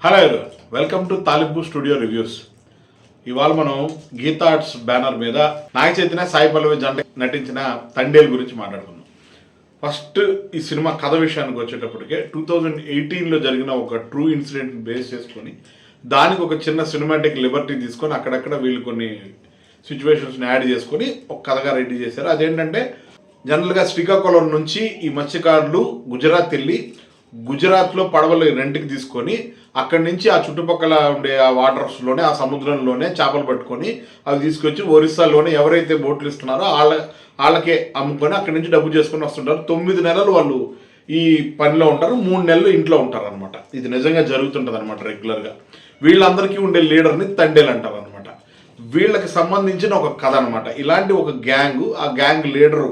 Hello everyone, welcome to తాలింపు studio reviews. ఇవాళ మనం గీతా ఆర్ట్స్ బ్యానర్ మీద నాగ చైతన్య, సాయి పల్లవి జంట నటించిన తండేల్ గురించి మాట్లాడుకుందాం. ఫస్ట్ ఈ సినిమా కథ విషయానికి వచ్చేటప్పటికే 2018లో జరిగిన ఒక ట్రూ ఇన్సిడెంట్ బేస్ చేసుకొని దానికి ఒక చిన్న సినిమాటిక్ లిబర్టీ తీసుకొని అక్కడక్కడ వీళ్ళు కొన్ని సిచ్యువేషన్స్ని యాడ్ చేసుకొని ఒక కథగా రెడీ చేశారు. అదేంటంటే జనరల్గా శ్రీకాకుళం నుంచి ఈ మత్స్యకారులు గుజరాత్ వెళ్ళి గుజరాత్లో పడవలు రెంట్కి తీసుకొని అక్కడి నుంచి ఆ చుట్టుపక్కల ఉండే ఆ వాటర్స్లోనే ఆ సముద్రంలోనే చేపలు పట్టుకొని అవి తీసుకొచ్చి ఒరిస్సాలోనే ఎవరైతే బోట్లు ఇస్తున్నారో వాళ్ళకే అమ్ముకొని అక్కడి నుంచి డబ్బు చేసుకొని వస్తుంటారు. 9 నెలలు వాళ్ళు ఈ పనిలో ఉంటారు, 3 నెలలు ఇంట్లో ఉంటారు అనమాట. ఇది నిజంగా జరుగుతుంటుంది అనమాట రెగ్యులర్గా. వీళ్ళందరికీ ఉండే లీడర్ని తండేలు అంటారు అనమాట. వీళ్ళకి సంబంధించిన ఒక కథ అనమాట. ఇలాంటి ఒక గ్యాంగు, ఆ గ్యాంగ్ లీడరు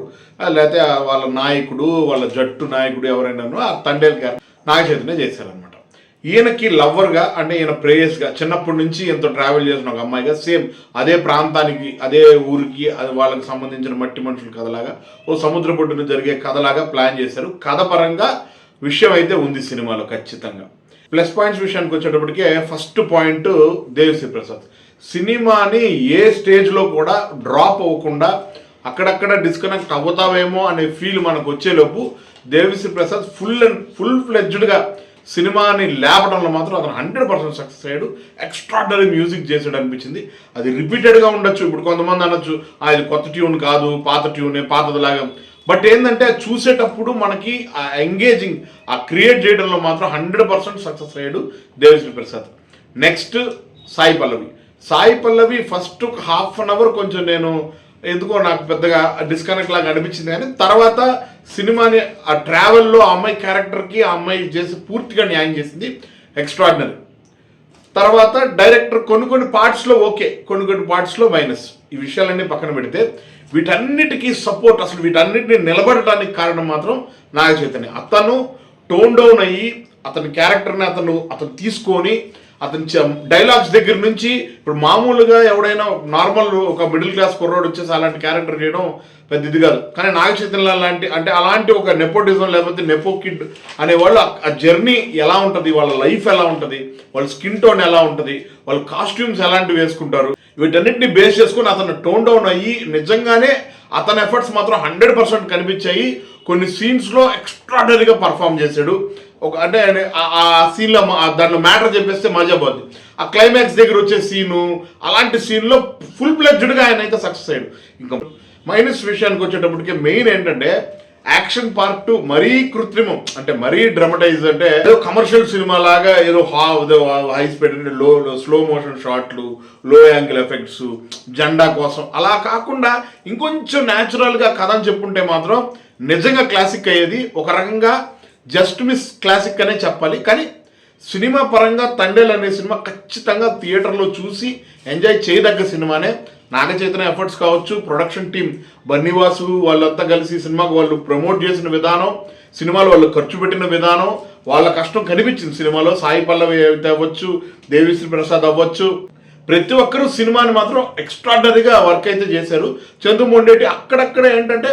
లేకపోతే వాళ్ళ నాయకుడు, వాళ్ళ జట్టు నాయకుడు ఎవరైనానో ఆ తండేల్ గారు నాగ చైతన్య చేశారనమాట. ఈయనకి లవ్వర్గా, అంటే ఈయన ప్రేయస్గా, చిన్నప్పటి నుంచి ఎంతో ట్రావెల్ చేసిన ఒక అమ్మాయిగా, సేమ్ అదే ప్రాంతానికి అదే ఊరికి అది వాళ్ళకి సంబంధించిన మట్టి మనుషుల కథలాగా ఓ సముద్ర పొడ్డున జరిగే కథలాగా ప్లాన్ చేశారు. కథ పరంగా విషయం అయితే ఉంది సినిమాలో ఖచ్చితంగా. ప్లస్ పాయింట్స్ విషయానికి వచ్చేటప్పటికే ఫస్ట్ పాయింట్ దేవిశ్రీ ప్రసాద్. సినిమాని ఏ స్టేజ్లో కూడా డ్రాప్ అవ్వకుండా అక్కడక్కడ డిస్కనెక్ట్ అవుతావేమో అనే ఫీల్ మనకు వచ్చేలోపు దేవిశ్రీ ప్రసాద్ ఫుల్ ఫ్లెడ్జ్డ్గా సినిమాని లేపడంలో మాత్రం అతను 100% సక్సెస్ అయ్యాడు. ఎక్స్ట్రాడనరీ మ్యూజిక్ చేసాడు అనిపించింది. అది రిపీటెడ్గా ఉండొచ్చు. ఇప్పుడు కొంతమంది అనొచ్చు అది కొత్త ట్యూన్ కాదు, పాత ట్యూనే, పాతదిలాగా. బట్ ఏంటంటే చూసేటప్పుడు మనకి ఆ ఎంగేజింగ్, ఆ క్రియేట్ చేయడంలో మాత్రం 100% సక్సెస్ అయ్యాడు Devi Sri Prasad. Next Sai Pallavi first half an hour కొంచెం నేను ఎందుకో నాకు పెద్దగా డిస్కనెక్ట్ లాగా అనిపించింది. కానీ తర్వాత సినిమాని ఆ ట్రావెల్లో ఆ అమ్మాయి క్యారెక్టర్కి ఆ అమ్మాయి చేసి పూర్తిగా న్యాయం చేసింది. ఎక్స్ట్రాడినరీ. తర్వాత డైరెక్టర్ కొన్ని పార్ట్స్లో ఓకే, కొన్ని పార్ట్స్లో మైనస్. ఈ విషయాలన్నీ పక్కన పెడితే వీటన్నిటికీ సపోర్ట్, అసలు వీటన్నిటిని నిలబడటానికి కారణం మాత్రం నాగ చైతన్య. అతను టోన్ డౌన్ అయ్యి అతని క్యారెక్టర్ని అతను తీసుకొని అతని డైలాగ్స్ దగ్గర నుంచి ఇప్పుడు మామూలుగా ఎవడైనా నార్మల్ ఒక మిడిల్ క్లాస్ కుర్రోడు వచ్చేసి అలాంటి క్యారెక్టర్ చేయడం పెద్ద ఇది కాదు. కానీ నాగ చైతన్య లాంటి, అంటే అలాంటి ఒక నెపోటిజం లేకపోతే నెపో కిడ్ అనేవాళ్ళు ఆ జర్నీ ఎలా ఉంటుంది, వాళ్ళ లైఫ్ ఎలా ఉంటుంది, వాళ్ళ స్కిన్ టోన్ ఎలా ఉంటుంది, వాళ్ళ కాస్ట్యూమ్స్ ఎలాంటివి వేసుకుంటారు, వీటన్నిటిని బేస్ చేసుకొని అతను టోన్ డౌన్ అయ్యి నిజంగానే అతని ఎఫర్ట్స్ మాత్రం 100% కనిపించాయి. కొన్ని సీన్స్లో ఎక్స్ట్రాడనరీగా పర్ఫామ్ చేశాడు. అంటే ఆ సీన్లో దాంట్లో మ్యాటర్ చెప్పేస్తే మజా పోద్ది. ఆ క్లైమాక్స్ దగ్గర వచ్చే సీను, అలాంటి సీన్లో ఫుల్ ప్లెడ్జ్డ్గా ఆయన అయితే సక్సెస్ అయ్యాడు. ఇంకా మైనస్ విషయానికి వచ్చేటప్పటికి మెయిన్ ఏంటంటే యాక్షన్ పార్ట్ మరీ కృత్రిమం, అంటే మరీ డ్రమటైజ్, అంటే ఏదో కమర్షియల్ సినిమా లాగా ఏదో హై స్పీడ్, స్లో మోషన్ షాట్లు, లో యాంగిల్ ఎఫెక్ట్స్, జెండా కోసం అలా కాకుండా ఇంకొంచెం న్యాచురల్గా కథ అని చెప్పుంటే మాత్రం నిజంగా క్లాసిక్ అయ్యేది. ఒక రకంగా జస్ట్ మిస్ క్లాసిక్ అనే చెప్పాలి. కానీ సినిమా పరంగా తండేల్ అనే సినిమా ఖచ్చితంగా థియేటర్లో చూసి ఎంజాయ్ చేయదగ్గ సినిమానే. నాగ చైతన్య ఎఫర్ట్స్ కావచ్చు, ప్రొడక్షన్ టీం బన్నీవాసు వాళ్ళంతా కలిసి సినిమాకు వాళ్ళు ప్రమోట్ చేసిన విధానం, సినిమాలో వాళ్ళు ఖర్చు పెట్టిన విధానం, వాళ్ళ కష్టం కనిపించింది సినిమాలో. సాయి పల్లవి అయితే అవ్వచ్చు, దేవిశ్రీ ప్రసాద్ అవ్వచ్చు, ప్రతి ఒక్కరూ సినిమాని మాత్రం ఎక్స్ట్రాడనరీగా వర్క్ అయితే చేశారు. చందు మొండేటి అక్కడక్కడ ఏంటంటే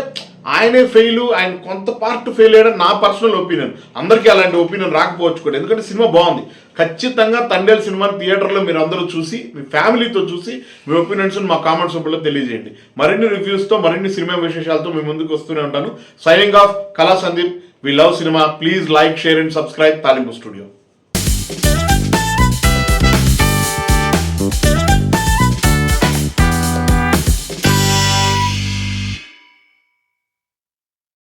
ఆయనే ఆయన కొంత పార్ట్ ఫెయిల్ అయ్యాడని నా పర్సనల్ ఒపీనియన్. అందరికీ అలాంటి ఒపీనియన్ రాకపోవచ్చు కూడా, ఎందుకంటే సినిమా బాగుంది. ఖచ్చితంగా తండేల్ సినిమాని థియేటర్లో మీరు అందరూ చూసి మీ ఫ్యామిలీతో చూసి మీ ఒపీనియన్స్ మా కామెంట్స్ రూపంలో తెలియజేయండి. మరిన్ని రివ్యూస్తో, మరిన్ని సినిమా విశేషాలతో మీ ముందుకు వస్తూనే ఉంటాను. Signing off, Kala Sandeep. We love cinema. Please like, share and subscribe Thalimpu studio.